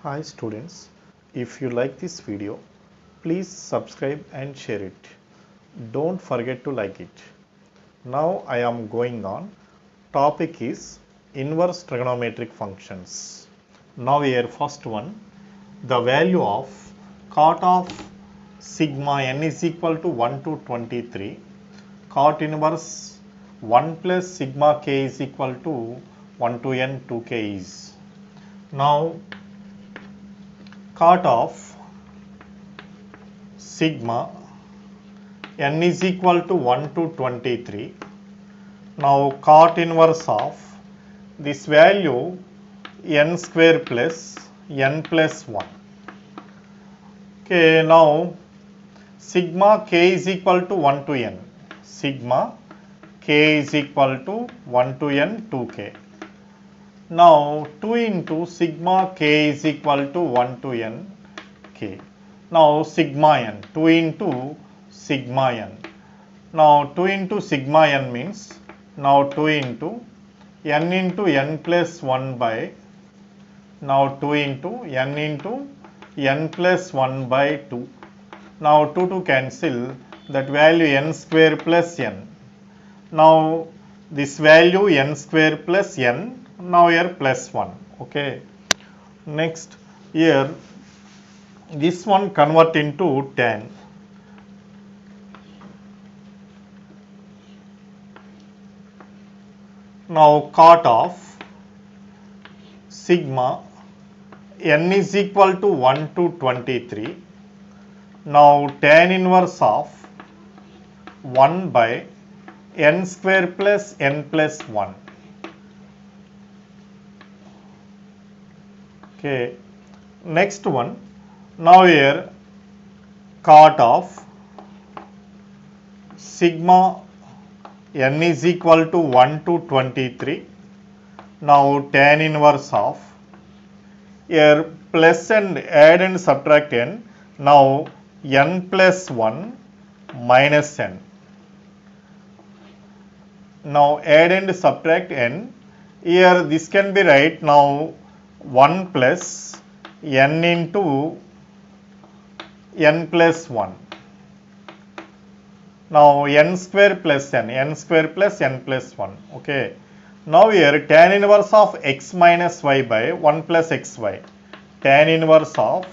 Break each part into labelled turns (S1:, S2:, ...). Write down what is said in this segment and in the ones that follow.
S1: Hi students, if you like this video, please subscribe and share it. Don't forget to like it. Now I am going on. Topic is inverse trigonometric functions. Now here first one, the value of cot of sigma n is equal to 1 to 23. Cot inverse 1 plus sigma k is equal to 1 to n 2k is. Now cot of sigma n is equal to 1 to 23. Now cot inverse of this value n square plus n plus 1. Okay, now sigma k is equal to 1 to n. Sigma k is equal to 1 to n 2k. Now 2 into sigma k is equal to 1 to n k. Now sigma n, 2 into sigma n. Now 2 into sigma n means now 2 into n plus 1 by now 2 into n plus 1 by 2. Now 2 to cancel, that value n square plus n. Now this value n square plus n, now here plus 1. Okay. Next here this one convert into tan. Now cot of sigma n is equal to 1 to 23. Now tan inverse of 1 by n square plus n plus 1. Okay. Next one. Now here cot of sigma n is equal to 1 to 23. Now tan inverse of here plus and add and subtract n. Now n plus 1 minus n. Now add and subtract n. Here this can be right now 1 plus n into n plus 1. Now n square plus n square plus n plus 1. Okay. Now here tan inverse of x minus y by 1 plus xy. Tan inverse of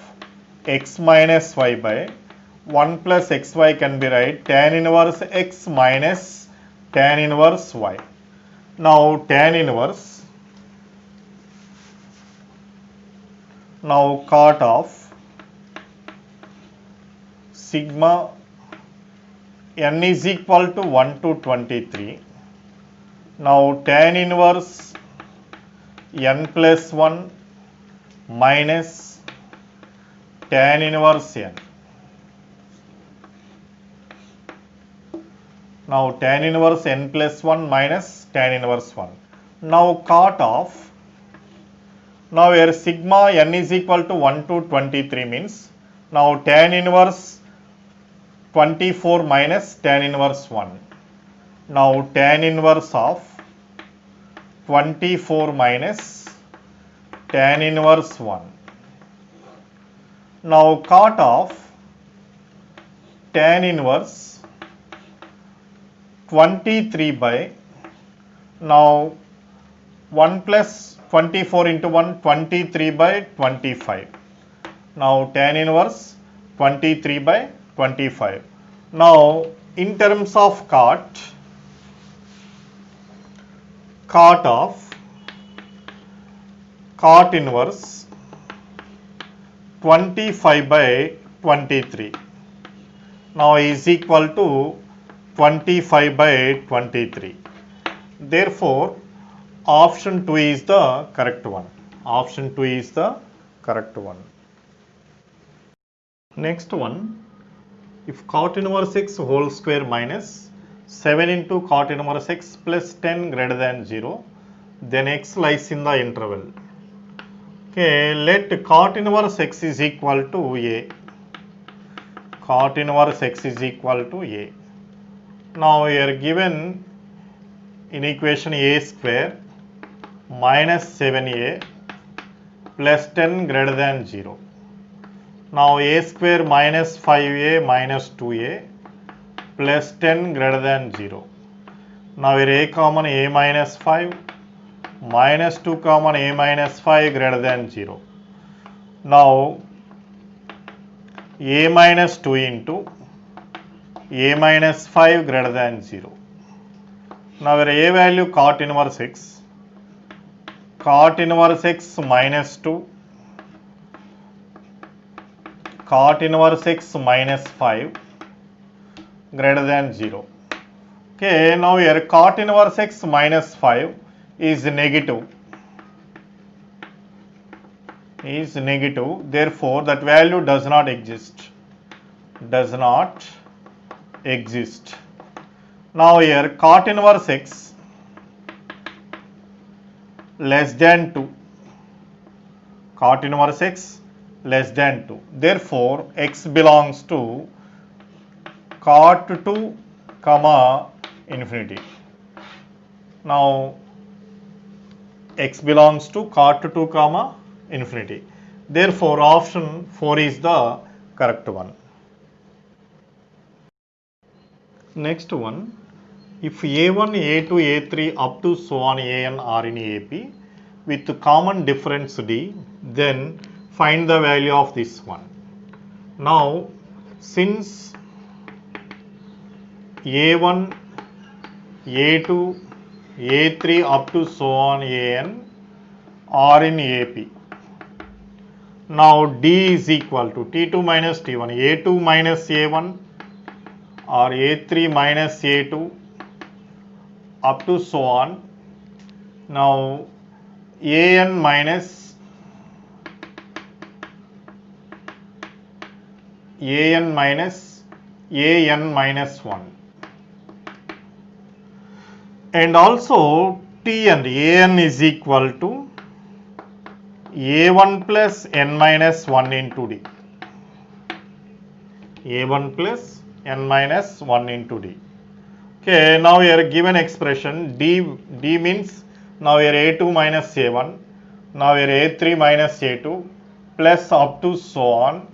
S1: x minus y by 1 plus xy can be right tan inverse x minus tan inverse y. Now tan inverse. Now cot of sigma n is equal to 1 to 23. Now tan inverse n plus 1 minus tan inverse n. Now tan inverse n plus 1 minus tan inverse 1. Now cot of, now here sigma n is equal to 1 to 23 means now tan inverse 24 minus tan inverse 1. Now tan inverse of 24 minus tan inverse 1. Now cot of tan inverse 23 by now 1 plus 24 into 1 23 by 25. Now tan inverse 23 by 25. Now in terms of cot of cot inverse 25 by 23 now is equal to 25 by 23. Therefore option 2 is the correct one. Option 2 is the correct one. Next one, if cot inverse x whole square minus 7 into cot inverse x plus 10 greater than 0, then x lies in the interval. Okay, let cot inverse x is equal to a. Cot inverse x is equal to a. Now here given in equation a square minus 7a plus 10 greater than 0. Now a square minus 5a minus 2a plus 10 greater than 0. Now here a common a minus 5 minus 2 common a minus 5 greater than 0. Now a minus 2 into a minus 5 greater than 0. Now here a value cot inverse x, cot inverse x minus 2, cot inverse x minus 5 greater than 0. Okay, now here cot inverse x minus 5 is negative, therefore that value does not exist, Now here cot inverse x less than 2, cot inverse x less than 2, therefore x belongs to cot 2 comma infinity. Now x belongs to cot 2 comma infinity, therefore option 4 is the correct one. Next one, if a1, a2, a3 up to so on an are in AP with common difference d, then find the value of this one. Now since a1, a2, a3 up to so on an are in AP, now d is equal to t2 minus t1, a2 minus a1 or a3 minus a2 up to so on. Now an minus 1 and also t and an is equal to a1 plus n minus 1 into d, a1 plus n minus 1 into d. Okay, now here given expression d means now here a2 minus a1, now here a3 minus a2 plus up to so on.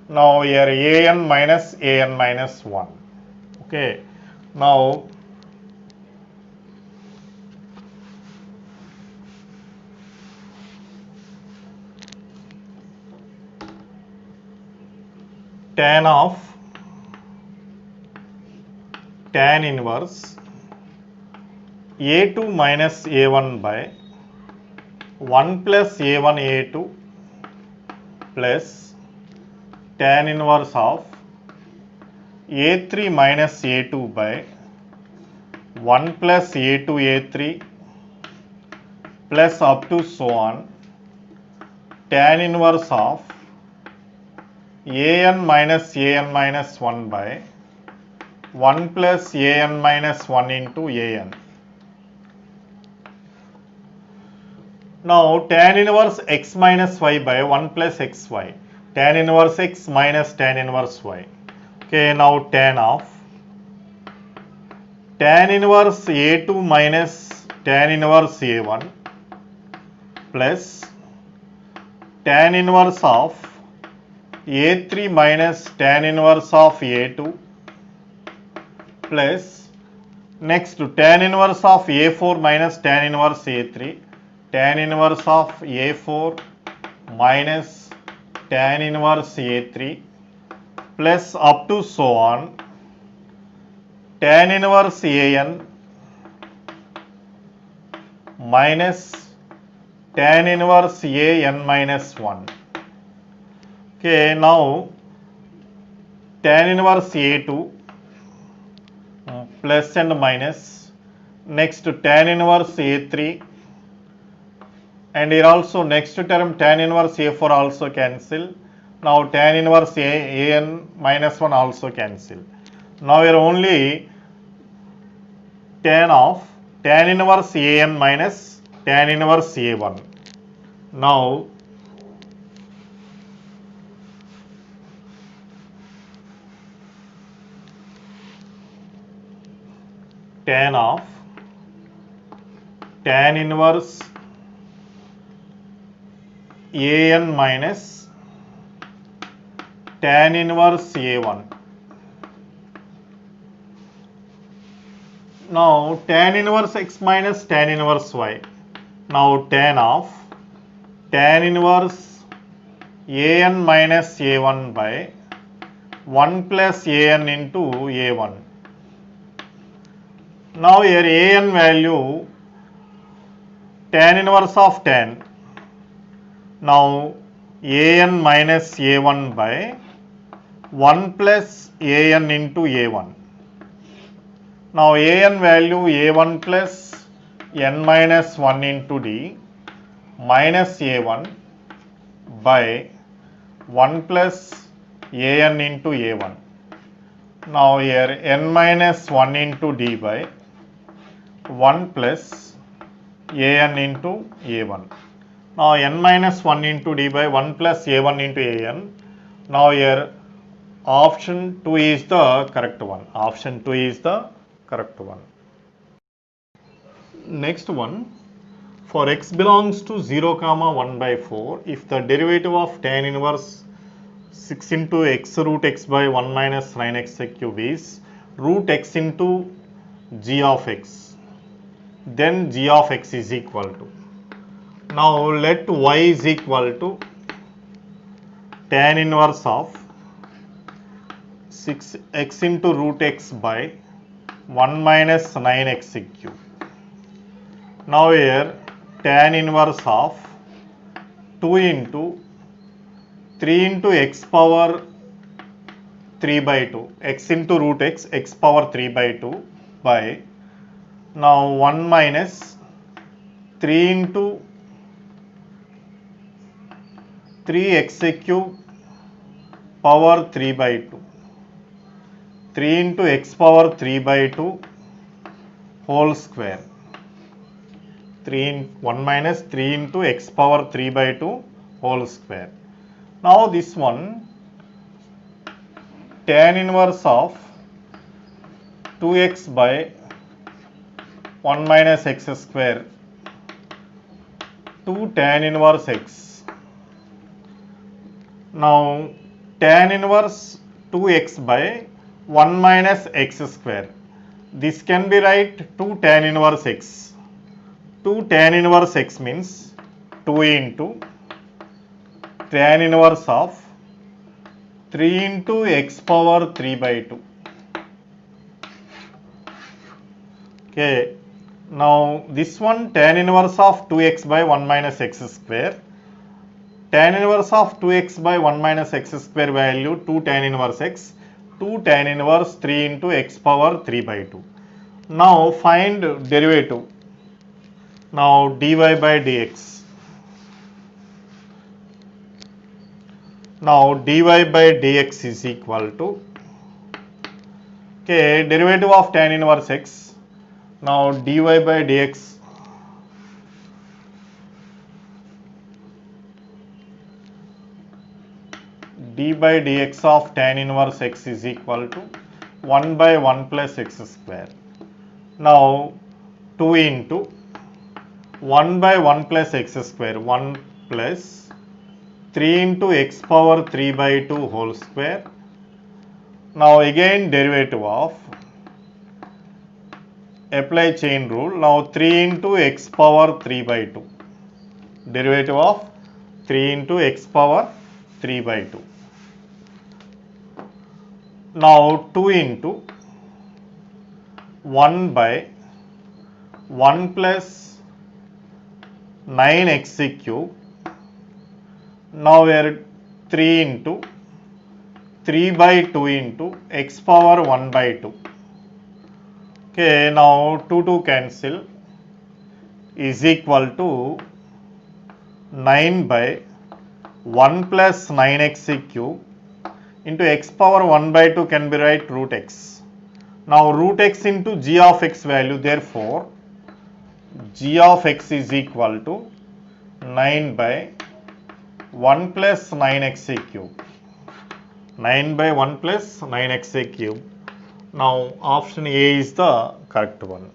S1: Now here an minus 1. Okay, now tan inverse a2 minus a1 by 1 plus a1 a2 plus tan inverse of a3 minus a2 by 1 plus a2 a3 plus up to so on tan inverse of an minus 1 by 1 plus an minus 1 into an. Now tan inverse x minus y by 1 plus xy, tan inverse x minus tan inverse y. Okay, now tan inverse a2 minus tan inverse a1 plus tan inverse of a3 minus tan inverse of a2 plus next tan inverse of a4 minus tan inverse a3, tan inverse of a4 minus tan inverse a3 plus up to so on tan inverse an minus tan inverse an minus 1. Okay, now tan inverse a2 plus and minus, next tan inverse a3, and here also next term tan inverse a4 also cancel. Now tan inverse an minus 1 also cancel. Now here only tan inverse an minus tan inverse a1. Now tan inverse an minus tan inverse a1. Now tan inverse x minus tan inverse y. Now tan of tan inverse an minus a1 by 1 plus an into a1. Now here an value tan inverse of tan. Now an minus a1 by 1 plus an into a1. Now an value a1 plus n minus 1 into d minus a1 by 1 plus an into a1. Now here n minus 1 into d by 1 plus an into a1. Now n minus 1 into d by 1 plus a1 into an. Now here option 2 is the correct one. Option 2 is the correct one. Next one, for x belongs to 0 comma 1 by 4, if the derivative of tan inverse 6 into x root x by 1 minus 9x cube is root x into g of x, then g of x is equal to. Now let y is equal to tan inverse of 6x into root x by 1 minus 9x cube. Now here tan inverse of 2 into 3 into x power 3 by 2, x into root x, x power 3 by 2 by, now 1 minus 3 into 3x cube power 3 by 2. 3 into x power 3 by 2 whole square. 1 minus 3 into x power 3 by 2 whole square. Now this one, tan inverse of 2x by 1 minus x square to tan inverse x. Now tan inverse 2x by 1 minus x square. This can be right 2 tan inverse x. 2 tan inverse x means 2 into tan inverse of 3 into x power 3 by 2. Okay. Now this one, tan inverse of 2x by 1 minus x square. Tan inverse of 2x by 1 minus x square value 2 tan inverse x. 2 tan inverse 3 into x power 3 by 2. Now find derivative. Now dy by dx. Now dy by dx is equal to, okay, derivative of tan inverse x. Now dy by dx, d by dx of tan inverse x is equal to 1 by 1 plus x square. Now 2 into 1 by 1 plus x square, 1 plus 3 into x power 3 by 2 whole square. Now again derivative of, apply chain rule. Now 3 into x power 3 by 2. Derivative of 3 into x power 3 by 2. Now 2 into 1 by 1 plus 9x cube. Now we are 3 into 3 by 2 into x power 1 by 2. Okay, now 2 cancel, is equal to 9 by 1 plus 9x cube into x power 1 by 2 can be right root x. Now root x into g of x value, therefore g of x is equal to 9 by 1 plus 9x cube. 9 by 1 plus 9x cube. Now option A is the correct one.